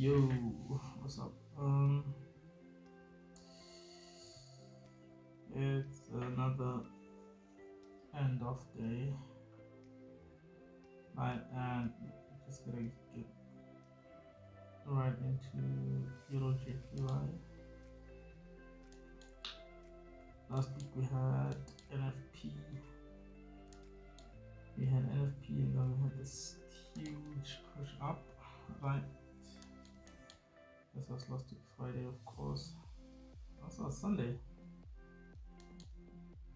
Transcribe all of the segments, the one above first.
Yo, what's up? It's another end of day, night, and just gonna get right into EuroJPY. Last week we had NFP, and then we had this huge push up, right? This was last week Friday, of course. Also Sunday.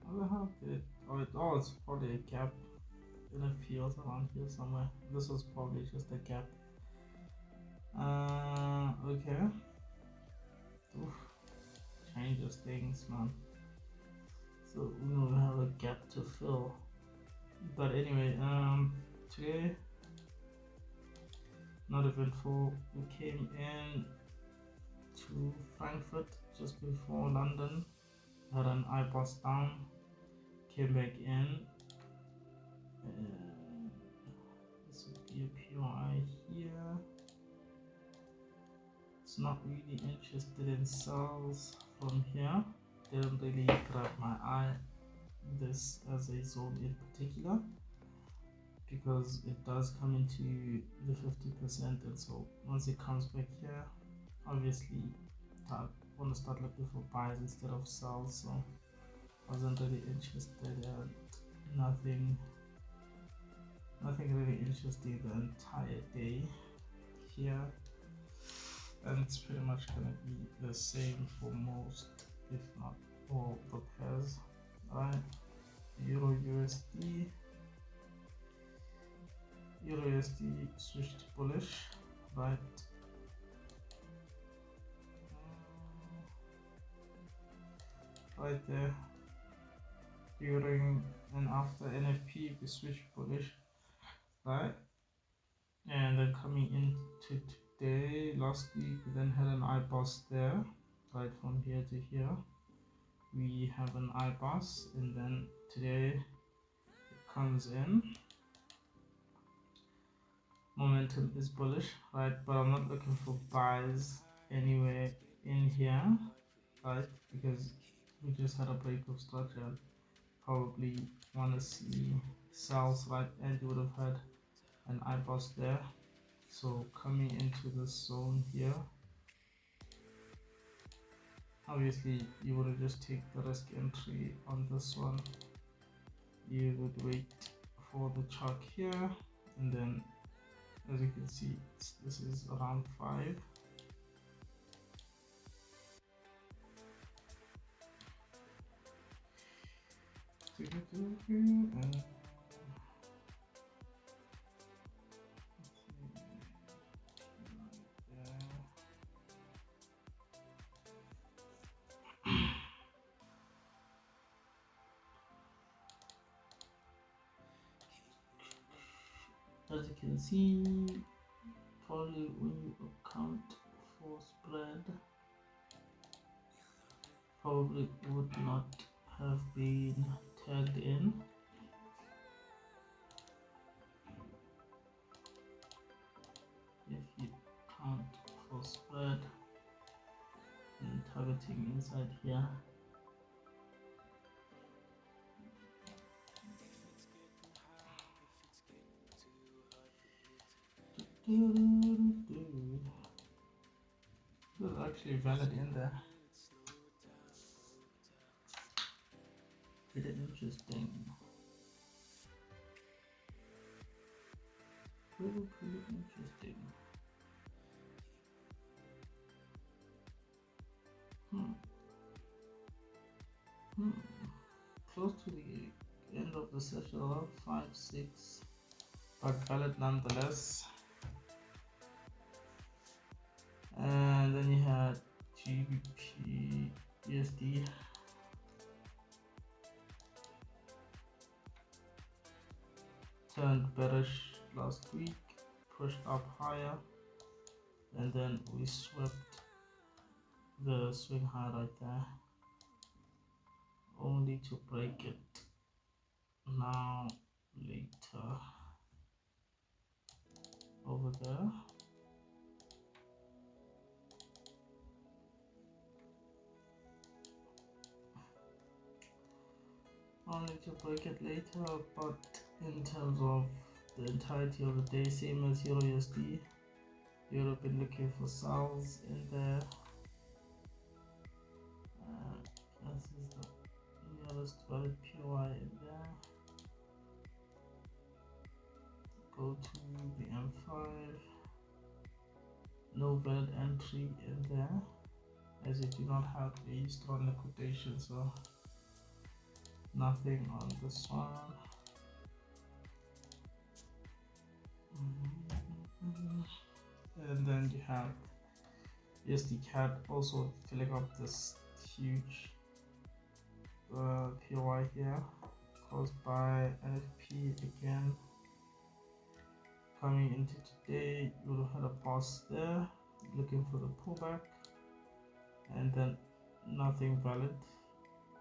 How the hell did it? Oh, it's probably a gap. NFP was around here somewhere. This was probably just a gap. Okay. Oof, changes things, man. So we will have a gap to fill. But anyway, today not eventful. We came in to Frankfurt just before London. Had an IBOS down. Came back in. This would be a POI here. It's not really interested in sells from here. Didn't really grab my eye this as a zone in particular, because it does come into the 50%, and so once it comes back here, obviously I want to start looking for buys instead of sells. So I wasn't really interested in nothing really interesting the entire day here, and it's pretty much gonna be the same for most, if not all, the pairs. Right, Euro USD switched bullish, right? Right there, during and after NFP we switched bullish, right? And then coming into today, last week we then had an IBOS there, right? From here to here we have an IBOS, and then today it comes in, momentum is bullish, right? But I'm not looking for buys anywhere in here, right? Because we just had a break of structure. Probably want to see sells, right? And you would have had an IBOS there. So coming into this zone here, obviously you would just take the risk entry on this one. You would wait for the chart here, and then as you can see, this is around 5. And as you can see, probably when you account for spread, probably would not have been tagged in. If you count for spread and targeting inside here, this is actually valid in there. Pretty interesting. Pretty interesting. Close to the end of the session, around 5, 6, but valid nonetheless. And then you had GBP USD. Turned bearish last week, pushed up higher, and then we swept the swing high right there, only to break it now later over there. only to break it later, but in terms of the entirety of the day, same as EURUSD, you would have been looking for sells in there. This is the nearest valid POI in there. Go to the M5. No valid entry in there, as you do not have a strong liquidation, so nothing on this one. And then you have USD CAD also filling up this huge POI here, caused by NFP again. Coming into today, you would have had a pause there, looking for the pullback, and then nothing valid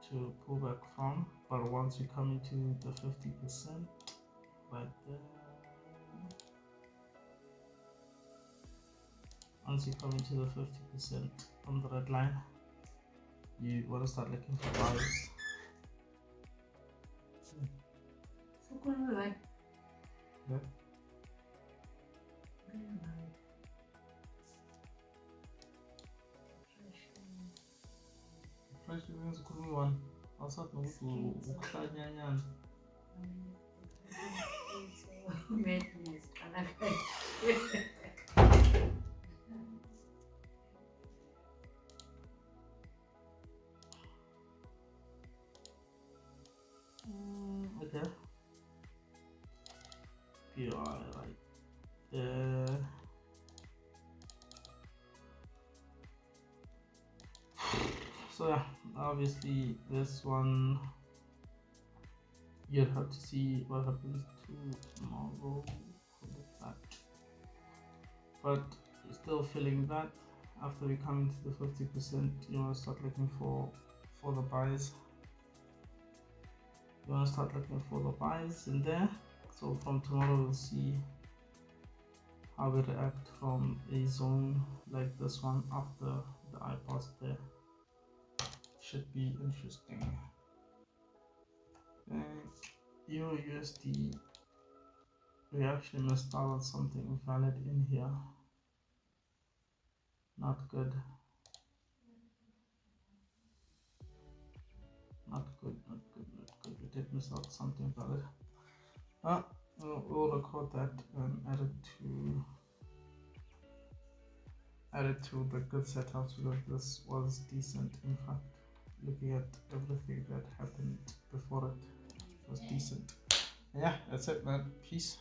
to pull back from. But once you come into the 50% right there, once you come into the 50% on the red line, you want to start looking for buys. Yeah. Fresh wings kumi one. Also no ukuhlanyanyana. Okay. POI right there. So yeah, obviously this one you'll have to see what happens tomorrow with that. But still feeling that after we come into the 50%, you want to start looking for the buys. You want to start looking for the buys in there. So from tomorrow we'll see how we react from a zone like this one after the IPOS there. Should be interesting. And Euro USD, we actually missed out on something valid in here. Not good. Not good, not good, not good. We did miss out something valid. We'll record that and add it to the good setups, because this was decent. In fact, looking at everything that happened before it was decent. Yeah, that's it, man. Peace.